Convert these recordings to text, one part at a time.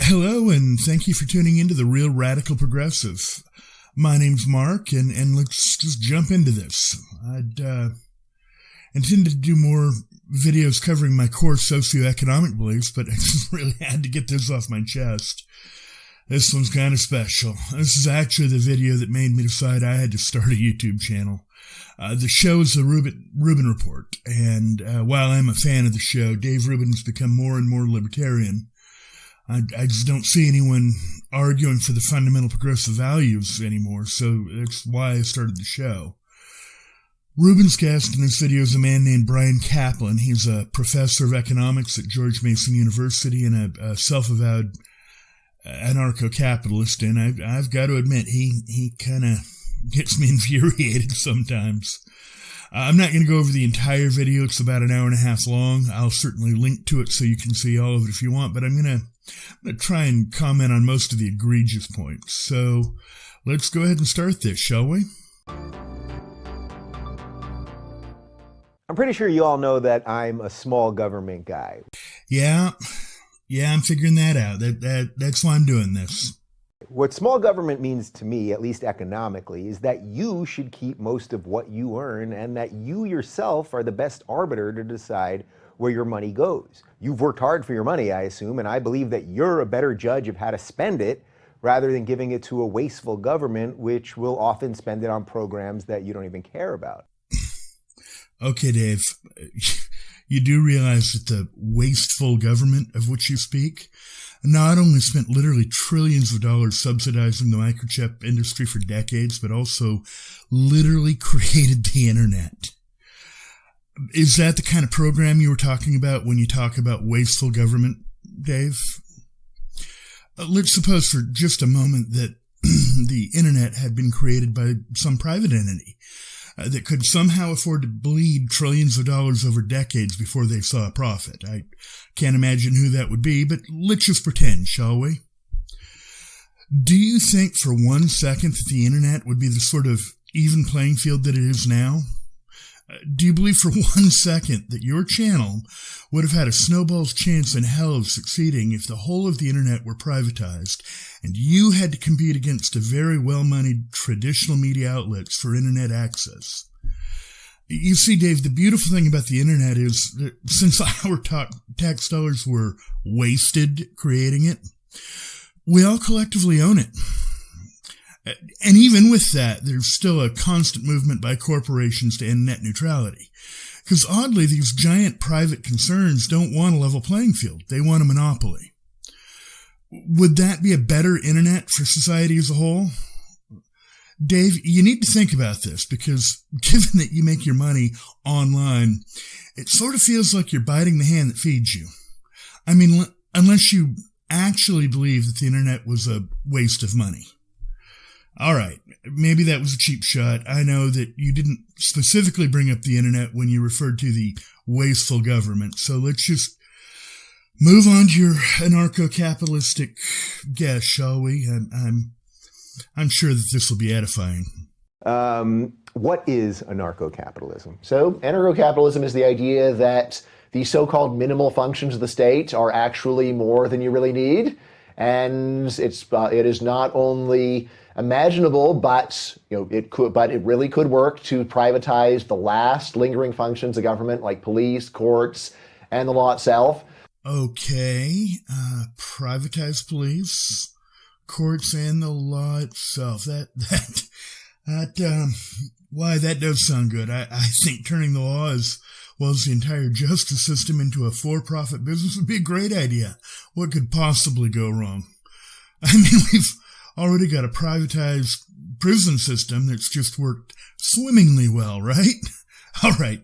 Hello, and thank you for tuning into The Real Radical Progressive. My name's Mark, and let's just jump into this. I'd intended to do more videos covering my core socioeconomic beliefs, but I just really had to get this off my chest. This one's kind of special. This is actually the video that made me decide I had to start a YouTube channel. The show is the Rubin Report, and while I'm a fan of the show, Dave Rubin has become more and more libertarian. I just don't see anyone arguing for the fundamental progressive values anymore, so that's why I started the show. Rubin's guest in this video is a man named Brian Kaplan. He's a professor of economics at George Mason University and a self-avowed anarcho-capitalist, and I've got to admit, he kind of gets me infuriated sometimes. I'm not going to go over the entire video. It's about an hour and a half long. I'll certainly link to it so you can see all of it if you want, but I'm going to try and comment on most of the egregious points. So let's go ahead and start this, shall we? I'm pretty sure you all know that I'm a small government guy. Yeah, I'm figuring that out. That's why I'm doing this. What small government means to me, at least economically, is that you should keep most of what you earn and that you yourself are the best arbiter to decide where your money goes. You've worked hard for your money, I assume, and I believe that you're a better judge of how to spend it rather than giving it to a wasteful government, which will often spend it on programs that you don't even care about. Okay, Dave, you do realize that the wasteful government of which you speak not only spent literally trillions of dollars subsidizing the microchip industry for decades, but also literally created the internet. Is that the kind of program you were talking about when you talk about wasteful government, Dave? Let's suppose for just a moment that the internet had been created by some private entity that could somehow afford to bleed trillions of dollars over decades before they saw a profit. I can't imagine who that would be, but let's just pretend, shall we? Do you think for 1 second that the internet would be the sort of even playing field that it is now? Do you believe for 1 second that your channel would have had a snowball's chance in hell of succeeding if the whole of the internet were privatized and you had to compete against a very well-moneyed traditional media outlets for internet access? You see, Dave, the beautiful thing about the internet is that since our tax dollars were wasted creating it, we all collectively own it. And even with that, there's still a constant movement by corporations to end net neutrality. Because oddly, these giant private concerns don't want a level playing field. They want a monopoly. Would that be a better internet for society as a whole? Dave, you need to think about this because given that you make your money online, it sort of feels like you're biting the hand that feeds you. I mean, unless you actually believe that the internet was a waste of money. All right, maybe that was a cheap shot. I know that you didn't specifically bring up the internet when you referred to the wasteful government, so let's just move on to your anarcho-capitalistic guess, shall we? I'm sure that this will be edifying. What is anarcho-capitalism? So anarcho-capitalism is the idea that the so-called minimal functions of the state are actually more than you really need, and it is not only imaginable, but it really could work to privatize the last lingering functions of government, like police, courts, and the law itself. Okay, privatize police, courts, and the law itself. Why, that does sound good. I think turning the law as well as the entire justice system into a for-profit business would be a great idea. What could possibly go wrong? I mean, we've already got a privatized prison system that's just worked swimmingly well, right? All right.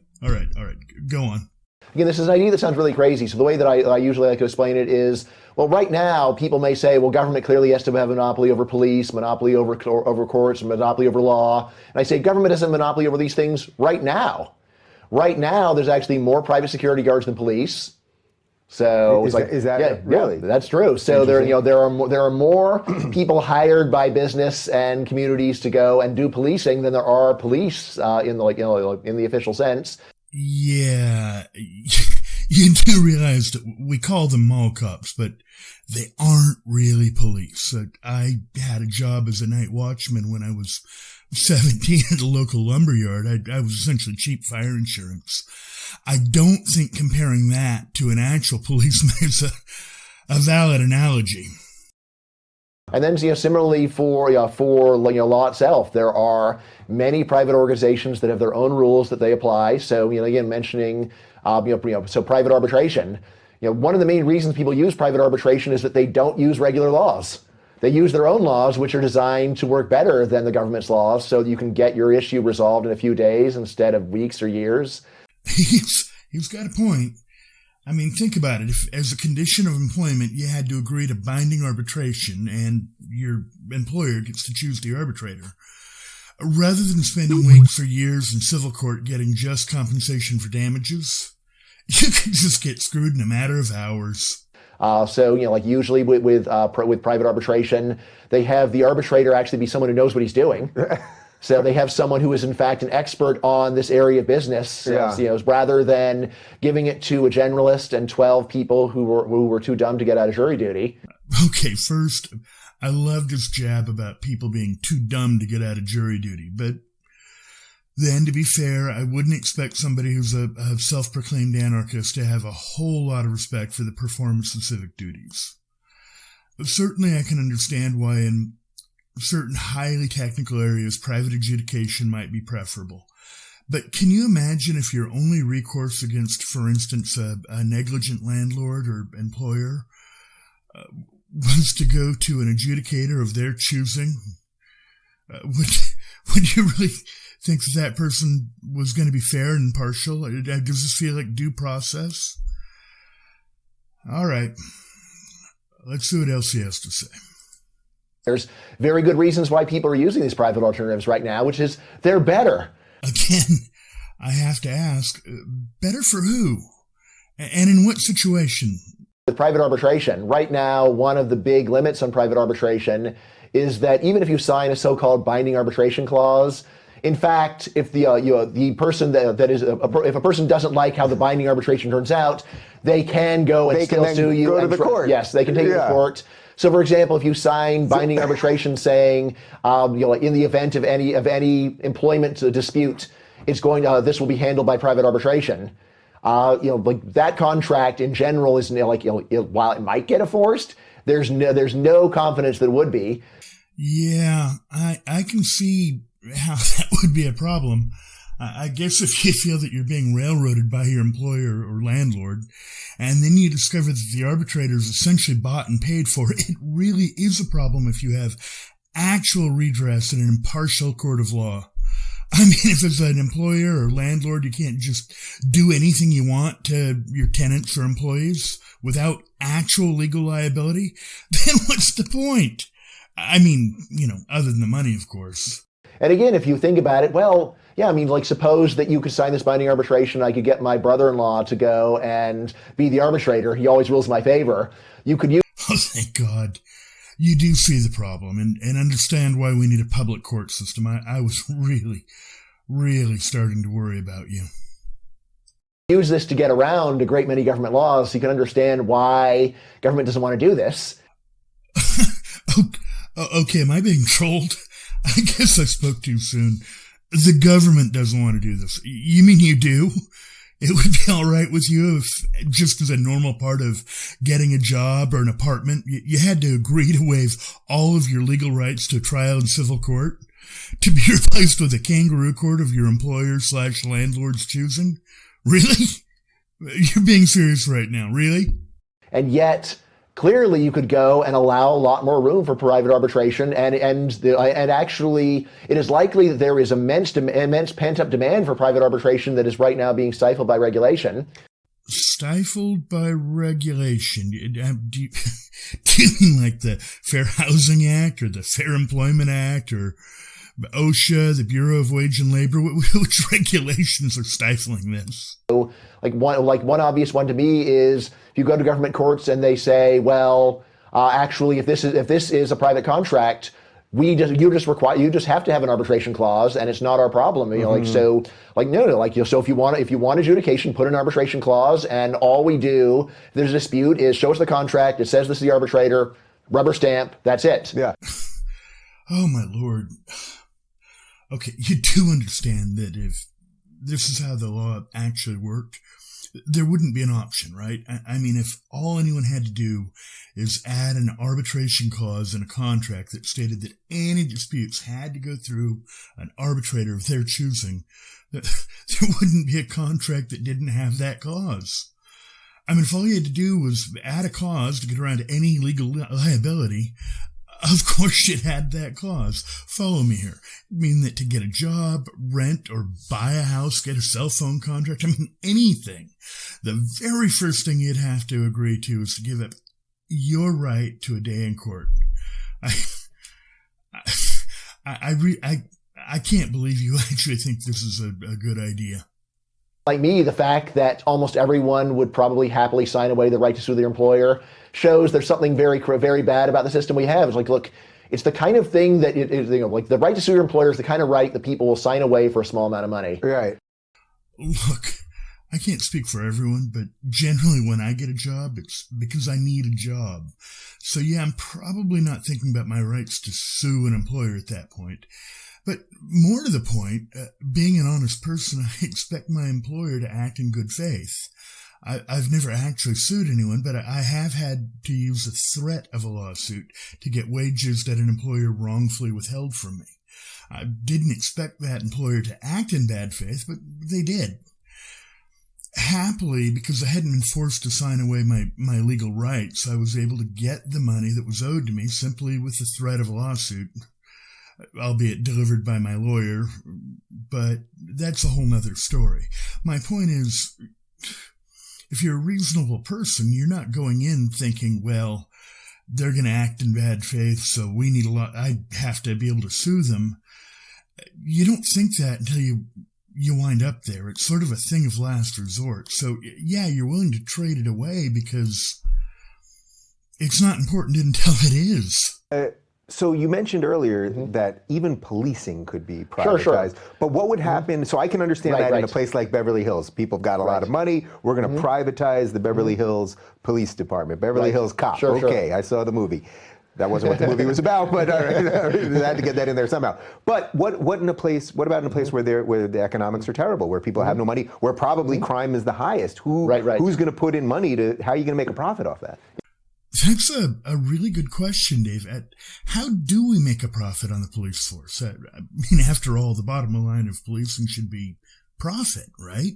Go on. Again, this is an idea that sounds really crazy. So the way that I usually like to explain it is, well, right now, people may say, well, government clearly has to have a monopoly over police, monopoly over courts, monopoly over law. And I say government has a monopoly over these things right now. Right now, there's actually more private security guards than police. So is that really? Yeah, that's true. So there are more people hired by business and communities to go and do policing than there are police in the official sense. Yeah, You do realize that we call them mall cops, but they aren't really police. I had a job as a night watchman when I was 17 at a local lumberyard. I was essentially cheap fire insurance. I don't think comparing that to an actual policeman is a valid analogy. And then, similarly for law itself, there are many private organizations that have their own rules that they apply. So, again, mentioning, so private arbitration. One of the main reasons people use private arbitration is that they don't use regular laws. They use their own laws, which are designed to work better than the government's laws, so you can get your issue resolved in a few days instead of weeks or years. He's got a point. I mean, think about it. If, as a condition of employment, you had to agree to binding arbitration and your employer gets to choose the arbitrator, rather than spending weeks or years in civil court getting just compensation for damages, you could just get screwed in a matter of hours. So, like usually with private arbitration, they have the arbitrator actually be someone who knows what he's doing. So they have someone who is, in fact, an expert on this area of business, rather than giving it to a generalist and 12 people who were too dumb to get out of jury duty. Okay, first, I loved his jab about people being too dumb to get out of jury duty. But then, to be fair, I wouldn't expect somebody who's a self-proclaimed anarchist to have a whole lot of respect for the performance of civic duties. But certainly I can understand why in certain highly technical areas, private adjudication might be preferable. But can you imagine if your only recourse against, for instance, a negligent landlord or employer was to go to an adjudicator of their choosing? Would you really think that person was going to be fair and impartial? Does this feel like due process? All right. Let's see what else he has to say. There's very good reasons why people are using these private alternatives right now, which is they're better. Again, I have to ask, better for who? And in what situation? With private arbitration, right now, one of the big limits on private arbitration is that even if you sign a so-called binding arbitration clause, in fact, if the person if a person doesn't like how the binding arbitration turns out, they can go and still sue you. Go to the court. Yes, they can take you to court. So, for example, if you sign binding arbitration saying, in the event of any employment dispute, it's this will be handled by private arbitration. That contract in general is while it might get enforced, there's no confidence that it would be. Yeah, I can see how that would be a problem. I guess if you feel that you're being railroaded by your employer or landlord, and then you discover that the arbitrator is essentially bought and paid for, it really is a problem if you have actual redress in an impartial court of law. I mean, if as an employer or landlord, you can't just do anything you want to your tenants or employees without actual legal liability, then what's the point? I mean, other than the money, of course. And again, if you think about it, well, yeah, I mean, suppose that you could sign this binding arbitration. I could get my brother-in-law to go and be the arbitrator. He always rules in my favor. You could use. Oh, thank God. You do see the problem and understand why we need a public court system. I was really, really starting to worry about you. Use this to get around a great many government laws. So you can understand why government doesn't want to do this. Okay, am I being trolled? I guess I spoke too soon. The government doesn't want to do this. You mean you do? It would be all right with you if, just as a normal part of getting a job or an apartment, you had to agree to waive all of your legal rights to trial in civil court to be replaced with a kangaroo court of your employer/landlord's choosing? Really? You're being serious right now, really? And yet, clearly, you could go and allow a lot more room for private arbitration, and actually, it is likely that there is immense pent-up demand for private arbitration that is right now being stifled by regulation. Stifled by regulation? Do you mean like the Fair Housing Act or the Fair Employment Act or OSHA, the Bureau of Wage and Labor? Which regulations are stifling this? So, one obvious one to me is if you go to government courts and they say, well, actually, if this is a private contract, you just have to have an arbitration clause, and it's not our problem. So if you want adjudication, put an arbitration clause, and all we do, if there's a dispute, is show us the contract. It says this is the arbitrator, rubber stamp. That's it. Yeah. Oh my Lord. Okay, you do understand that if this is how the law actually worked, there wouldn't be an option, right? I mean, if all anyone had to do is add an arbitration clause in a contract that stated that any disputes had to go through an arbitrator of their choosing, there wouldn't be a contract that didn't have that clause. I mean, if all you had to do was add a clause to get around any legal liability, of course you'd add that clause. Follow me here. I mean that to get a job, rent, or buy a house, get a cell phone contract, I mean anything, the very first thing you'd have to agree to is to give up your right to a day in court. I can't believe you actually think this is a good idea. Like me, the fact that almost everyone would probably happily sign away the right to sue their employer shows there's something very, very bad about the system we have. It's like, look, it's the kind of thing that like the right to sue your employer is the kind of right that people will sign away for a small amount of money. Right. Look, I can't speak for everyone, but generally when I get a job, it's because I need a job. So yeah, I'm probably not thinking about my rights to sue an employer at that point. But more to the point, being an honest person, I expect my employer to act in good faith. I've never actually sued anyone, but I have had to use the threat of a lawsuit to get wages that an employer wrongfully withheld from me. I didn't expect that employer to act in bad faith, but they did. Happily, because I hadn't been forced to sign away my legal rights, I was able to get the money that was owed to me simply with the threat of a lawsuit, albeit delivered by my lawyer, but that's a whole nother story. My point is, if you're a reasonable person, you're not going in thinking, well, they're going to act in bad faith, so I have to be able to sue them. You don't think that until you wind up there. It's sort of a thing of last resort. So yeah, you're willing to trade it away because it's not important until it is. So you mentioned earlier that even policing could be privatized. Sure. But what would happen, so I can understand that in a place like Beverly Hills. People have got a lot of money. We're going to privatize the Beverly Hills Police Department. Beverly Hills Cop. Okay, I saw the movie. That wasn't what the movie was about, but I had to get that in there somehow. But what about in a place where the economics are terrible, where people have no money, where probably crime is the highest? Who's going to put in money how are you going to make a profit off that? That's a really good question, Dave. How do we make a profit on the police force? I mean, after all, the bottom line of policing should be profit, right?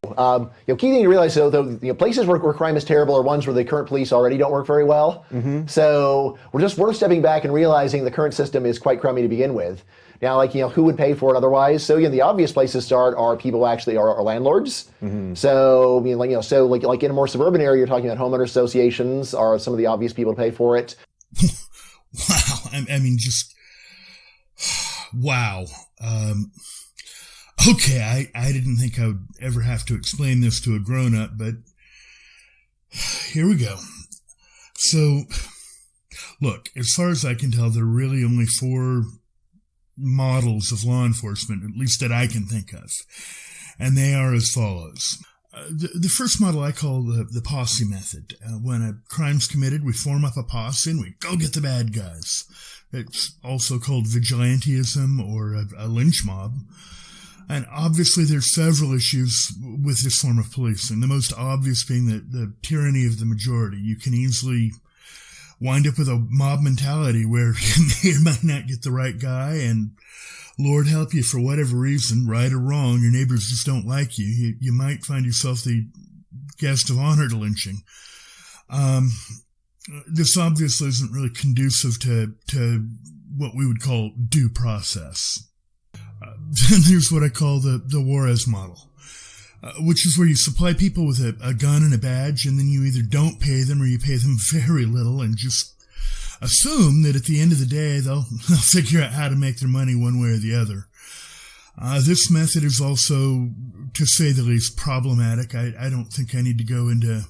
Key thing to realize, though, places where crime is terrible are ones where the current police already don't work very well. So we're stepping back and realizing the current system is quite crummy to begin with. Now, who would pay for it otherwise? So, the obvious places to start are people actually are landlords. So, like in a more suburban area, you're talking about homeowner associations are some of the obvious people to pay for it. Wow. I mean, just wow. Okay, I didn't think I would ever have to explain this to a grown-up, but here we go. So, look, as far as I can tell, there are really only 4 models of law enforcement, at least that I can think of, and they are as follows. The first model I call the posse method. When a crime's committed, we form up a posse and we go get the bad guys. It's also called vigilantism or a lynch mob. And obviously there's several issues with this form of policing, the most obvious being the tyranny of the majority. You can easily wind up with a mob mentality where you may or might not get the right guy, and Lord help you, for whatever reason, right or wrong, your neighbors just don't like you. You might find yourself the guest of honor to lynching. This obviously isn't really conducive to what we would call due process. Then there's what I call the Juarez model, which is where you supply people with a gun and a badge, and then you either don't pay them or you pay them very little and just assume that at the end of the day they'll figure out how to make their money one way or the other. This method is also, to say the least, problematic. I don't think I need to go into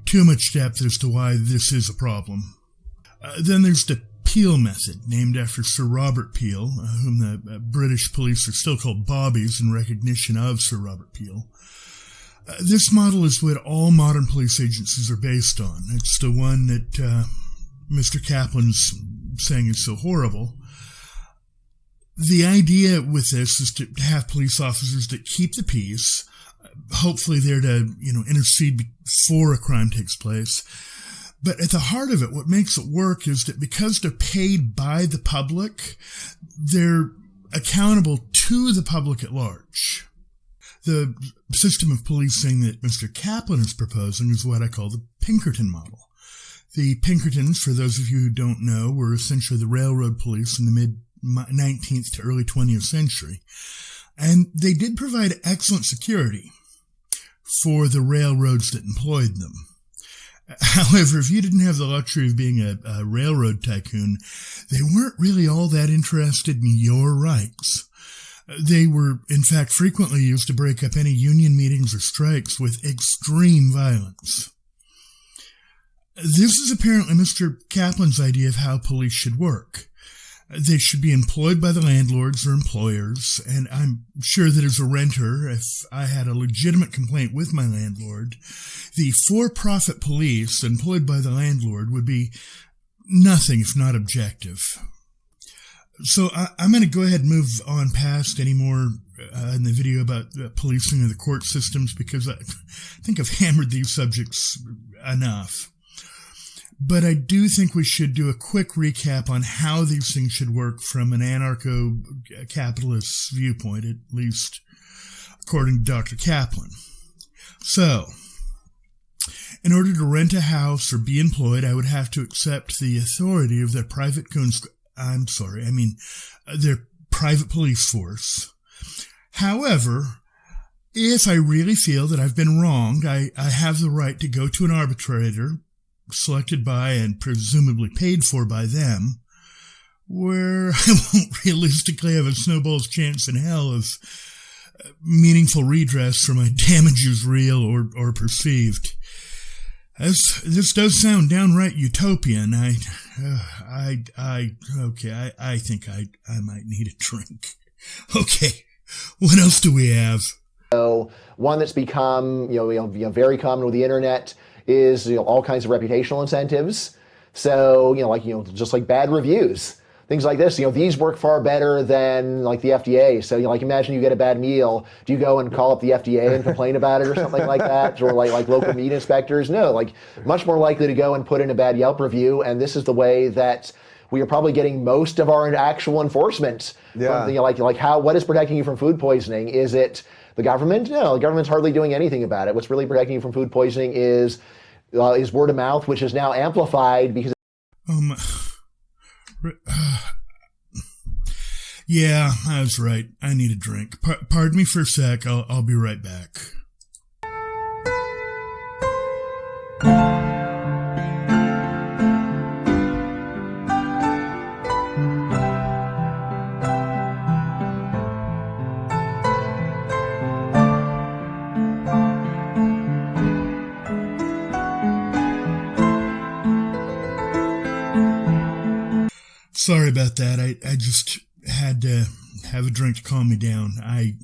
too much depth as to why this is a problem. Then there's the Peel method, named after Sir Robert Peel, whom the British police are still called Bobbies in recognition of Sir Robert Peel. This model is what all modern police agencies are based on. It's the one that Mr. Kaplan's saying is so horrible. The idea with this is to have police officers that keep the peace, hopefully there to, intercede before a crime takes place. But at the heart of it, what makes it work is that because they're paid by the public, they're accountable to the public at large. The system of policing that Mr. Kaplan is proposing is what I call the Pinkerton model. The Pinkertons, for those of you who don't know, were essentially the railroad police in the mid-19th to early 20th century. And they did provide excellent security for the railroads that employed them. However, if you didn't have the luxury of being a railroad tycoon, they weren't really all that interested in your rights. They were, in fact, frequently used to break up any union meetings or strikes with extreme violence. This is apparently Mr. Kaplan's idea of how police should work. They should be employed by the landlords or employers, and I'm sure that as a renter, if I had a legitimate complaint with my landlord, the for-profit police employed by the landlord would be nothing if not objective. So I'm going to go ahead and move on past any more in the video about policing of the court systems, because I think I've hammered these subjects enough. But I do think we should do a quick recap on how these things should work from an anarcho-capitalist viewpoint, at least according to Dr. Kaplan. So, in order to rent a house or be employed, I would have to accept the authority of their private their private police force. However, if I really feel that I've been wronged, I have the right to go to an arbitrator selected by and presumably paid for by them, where I won't realistically have a snowball's chance in hell of meaningful redress for my damages, real or perceived. This does sound downright utopian. I think I might need a drink. Okay, what else do we have? So one that's become very common with the internet is all kinds of reputational incentives. So just like bad reviews, things like this. These work far better than like the FDA. So imagine you get a bad meal. Do you go and call up the FDA and complain about it or something like that, or like local meat inspectors? No, much more likely to go and put in a bad Yelp review. And this is the way that we are probably getting most of our actual enforcement. Yeah. From what is protecting you from food poisoning? Is it the government? No, the government's hardly doing anything about it. What's really protecting you from food poisoning is word of mouth, which is now amplified because. Yeah, I was right. I need a drink. Pardon me for a sec. I'll be right back. Sorry about that. I just had to have a drink to calm me down. I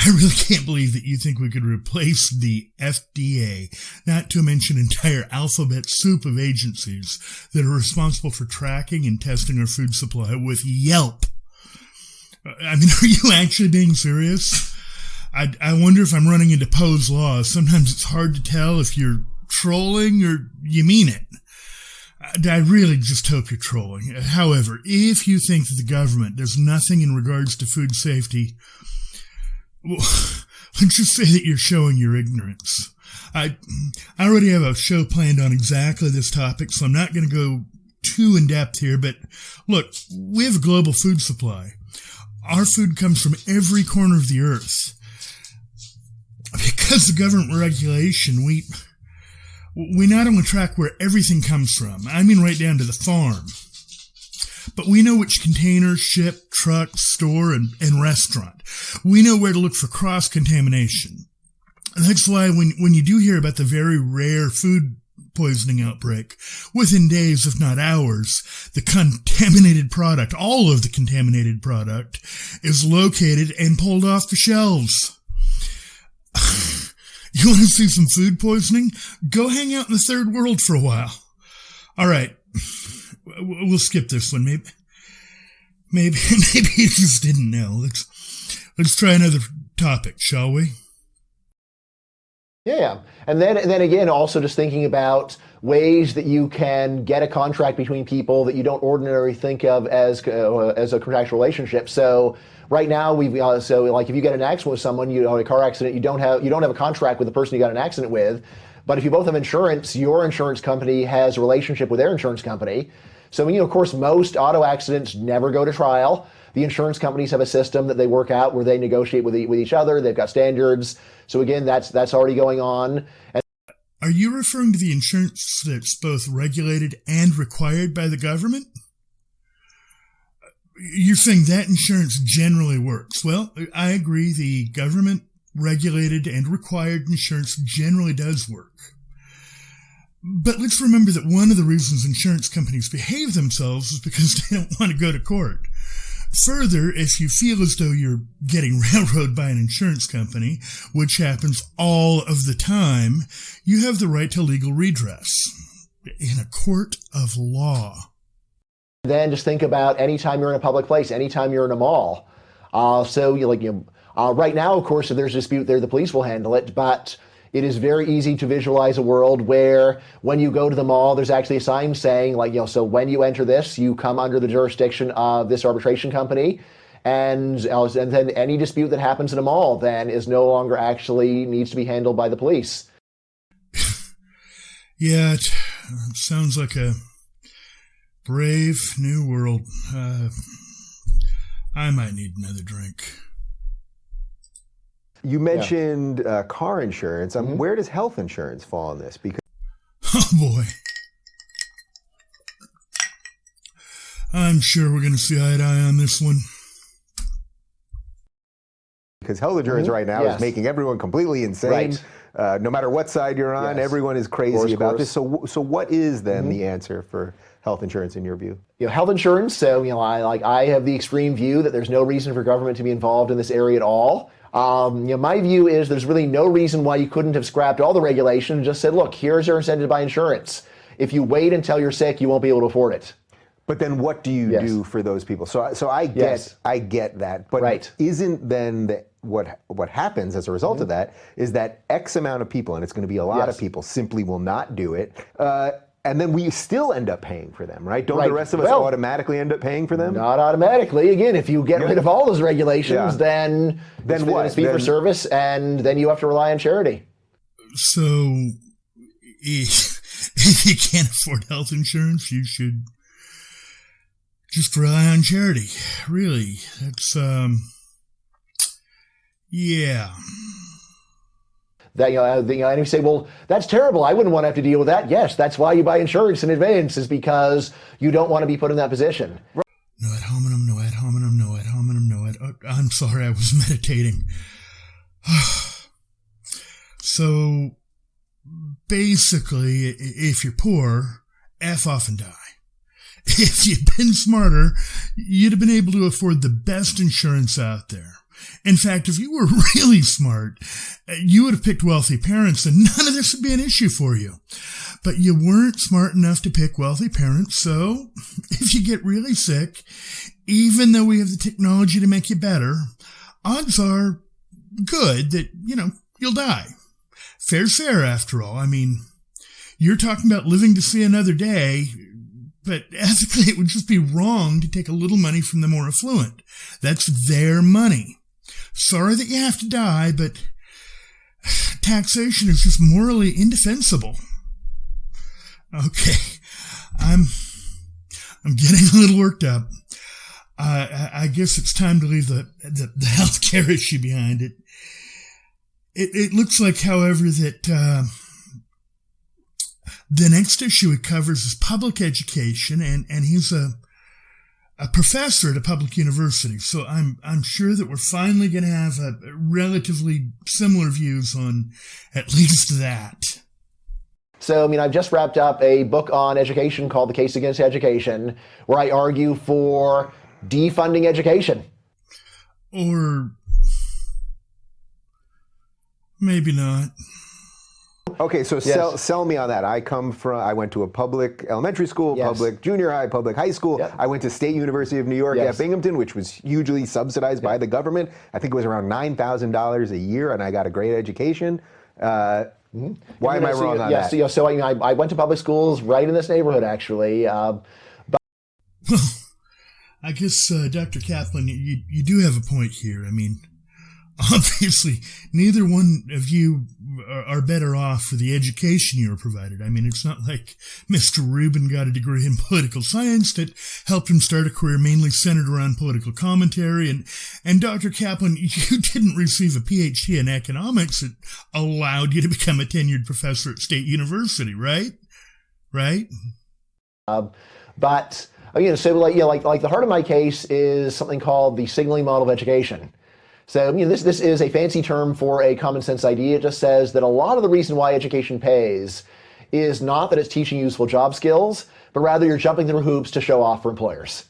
really can't believe that you think we could replace the FDA, not to mention entire alphabet soup of agencies that are responsible for tracking and testing our food supply, with Yelp. I mean, are you actually being serious? I wonder if I'm running into Poe's law. Sometimes it's hard to tell if you're trolling or you mean it. I really just hope you're trolling. However, if you think that the government does nothing in regards to food safety, well, let's just say that you're showing your ignorance. I already have a show planned on exactly this topic, so I'm not going to go too in-depth here, but look, we have a global food supply. Our food comes from every corner of the earth. Because of government regulation, we not only track where everything comes from, I mean right down to the farm, but we know which containers ship, truck, store, and restaurant. We know where to look for cross-contamination. And that's why when you do hear about the very rare food poisoning outbreak. Within days, if not hours, the contaminated product, all of the contaminated product, is located and pulled off the shelves. You want to see some food poisoning? Go hang out in the third world for a while. All right. We'll skip this one. Maybe you just didn't know. Let's try another topic, shall we? Yeah. And then again, also just thinking about ways that you can get a contract between people that you don't ordinarily think of as a contractual relationship. So right now, so like if you get an accident with someone, a car accident, you don't have a contract with the person you got in an accident with. But if you both have insurance, your insurance company has a relationship with their insurance company. So, of course, most auto accidents never go to trial. The insurance companies have a system that they work out where they negotiate with each other. They've got standards. So again, that's already going on. Are you referring to the insurance that's both regulated and required by the government? You're saying that insurance generally works. Well, I agree. The government regulated and required insurance generally does work. But let's remember that one of the reasons insurance companies behave themselves is because they don't want to go to court. Further, if you feel as though you're getting railroaded by an insurance company, which happens all of the time, you have the right to legal redress in a court of law. Then just think about anytime you're in a public place, anytime you're in a mall. Right now, of course, if there's a dispute there, the police will handle it, but it is very easy to visualize a world where when you go to the mall, there's actually a sign saying, so when you enter this, you come under the jurisdiction of this arbitration company. And then any dispute that happens in a mall then is no longer actually needs to be handled by the police. Yeah, it sounds like a brave new world. I might need another drink. You mentioned car insurance. Where does health insurance fall in this? Because oh boy, I'm sure we're going to see eye to eye on this one. Because health insurance right now is making everyone completely insane. Right. No matter what side you're on, everyone is crazy about this. So what is then the answer for health insurance in your view? Health insurance. So I have the extreme view that there's no reason for government to be involved in this area at all. My view is there's really no reason why you couldn't have scrapped all the regulation and just said, look, here's your incentive to buy insurance. If you wait until you're sick, you won't be able to afford it. But then what do you do for those people? So I get that. But isn't then what happens as a result of that is that X amount of people, and it's going to be a lot of people, simply will not do it. And then we still end up paying for them, right? Don't the rest of us automatically end up paying for them? Not automatically. Again, if you get rid of all those regulations, then what? It's fee for service, and then you have to rely on charity. So, if you can't afford health insurance, you should just rely on charity. Really, that's yeah. That and you say, well, that's terrible. I wouldn't want to have to deal with that. Yes, that's why you buy insurance in advance, is because you don't want to be put in that position. No ad hominem, no ad hominem, no ad hominem, no ad. Oh, I'm sorry, I was meditating. So basically, if you're poor, F off and die. If you'd been smarter, you'd have been able to afford the best insurance out there. In fact, if you were really smart, you would have picked wealthy parents and none of this would be an issue for you. But you weren't smart enough to pick wealthy parents, so if you get really sick, even though we have the technology to make you better, odds are good that, you'll die. Fair's fair, after all. I mean, you're talking about living to see another day, but ethically it would just be wrong to take a little money from the more affluent. That's their money. Sorry that you have to die, but taxation is just morally indefensible. Okay, I'm getting a little worked up. I guess it's time to leave the healthcare issue behind it. It looks like, however, that the next issue it covers is public education, and he's a professor at a public university. So I'm sure that we're finally going to have relatively similar views on at least that. So, I mean, I've just wrapped up a book on education called The Case Against Education, where I argue for defunding education. Or maybe not. Okay, so sell me on that. I went to a public elementary school, public junior high, public high school. Yep. I went to State University of New York at Binghamton, which was hugely subsidized by the government. I think it was around $9,000 a year, and I got a great education. Why am I wrong on that? So I went to public schools right in this neighborhood, actually. I guess, Dr. Kaplan, you do have a point here. I mean, obviously, neither one of you are better off for the education you were provided. I mean, it's not like Mr. Rubin got a degree in political science that helped him start a career mainly centered around political commentary. And Dr. Kaplan, you didn't receive a PhD in economics that allowed you to become a tenured professor at State University, right? Right? But, again, so like the heart of my case is something called the signaling model of education. So, this is a fancy term for a common sense idea. It just says that a lot of the reason why education pays is not that it's teaching useful job skills, but rather you're jumping through hoops to show off for employers.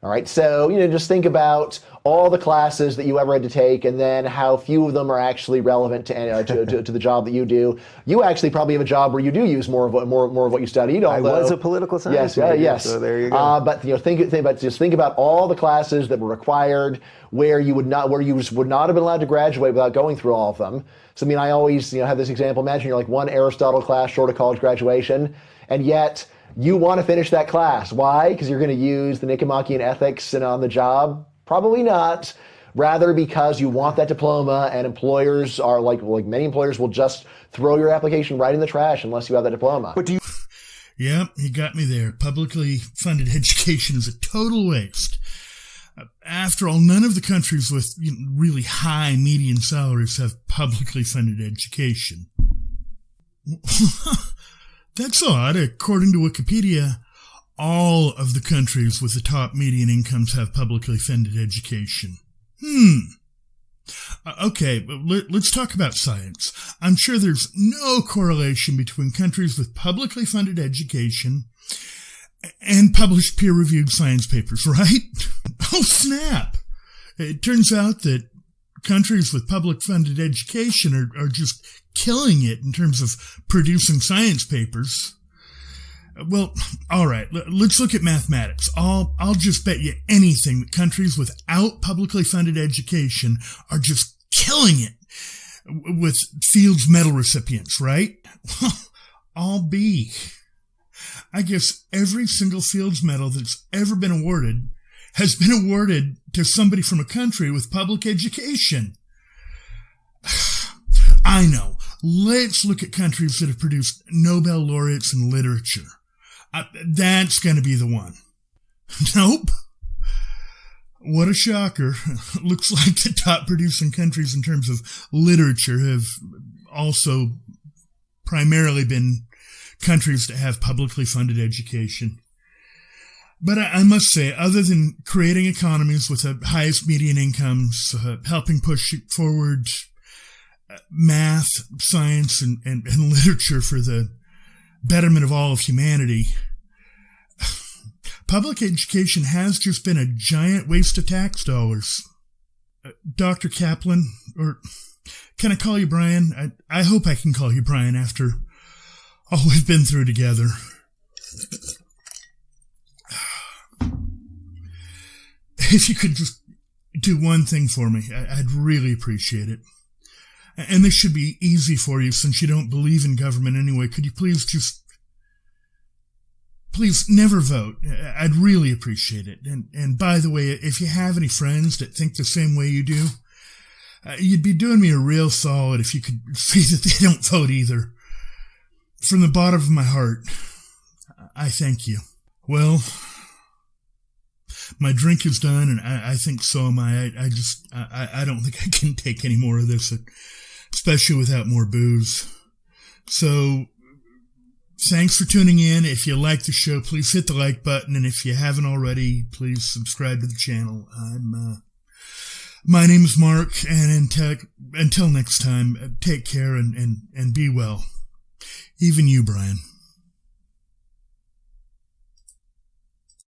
All right, so, just think about all the classes that you ever had to take and then how few of them are actually relevant to the job that you do. You actually probably have a job where you do use more of what you studied. I was a political science major, yes. So there you go. But think about all the classes that were required where you would not have been allowed to graduate without going through all of them. So I always have this example. Imagine you're like one Aristotle class short of college graduation, and yet you want to finish that class. Why? Because you're going to use the Nicomachean ethics and on the job? Probably not. Rather because you want that diploma, and employers are like many employers will just throw your application right in the trash unless you have that diploma. But do you? Yeah, you got me there. Publicly funded education is a total waste. After all, none of the countries with really high median salaries have publicly funded education. That's odd. According to Wikipedia, all of the countries with the top median incomes have publicly funded education. Okay, let's talk about science. I'm sure there's no correlation between countries with publicly funded education and published peer-reviewed science papers, right? Oh, snap! It turns out that countries with public-funded education are just killing it in terms of producing science papers. Well, all right, let's look at mathematics. I'll just bet you anything that countries without publicly funded education are just killing it with Fields Medal recipients, right? I'll be. I guess every single Fields Medal that's ever been awarded has been awarded to somebody from a country with public education. I know. Let's look at countries that have produced Nobel laureates in literature. That's going to be the one. Nope. What a shocker. Looks like the top producing countries in terms of literature have also primarily been countries that have publicly funded education. But I must say, other than creating economies with the highest median incomes, helping push forward math, science, and literature for the betterment of all of humanity, public education has just been a giant waste of tax dollars. Dr. Kaplan, or can I call you Brian? I hope I can call you Brian after all we've been through together. If you could just do one thing for me, I'd really appreciate it. And this should be easy for you since you don't believe in government anyway. Could you please never vote? I'd really appreciate it. And by the way, if you have any friends that think the same way you do, you'd be doing me a real solid if you could see that they don't vote either. From the bottom of my heart, I thank you. Well, my drink is done, and I think so am I. I don't think I can take any more of this, especially without more booze. So, thanks for tuning in. If you like the show, please hit the like button, and if you haven't already, please subscribe to the channel. My name is Mark, and until next time, take care and be well. Even you, Brian.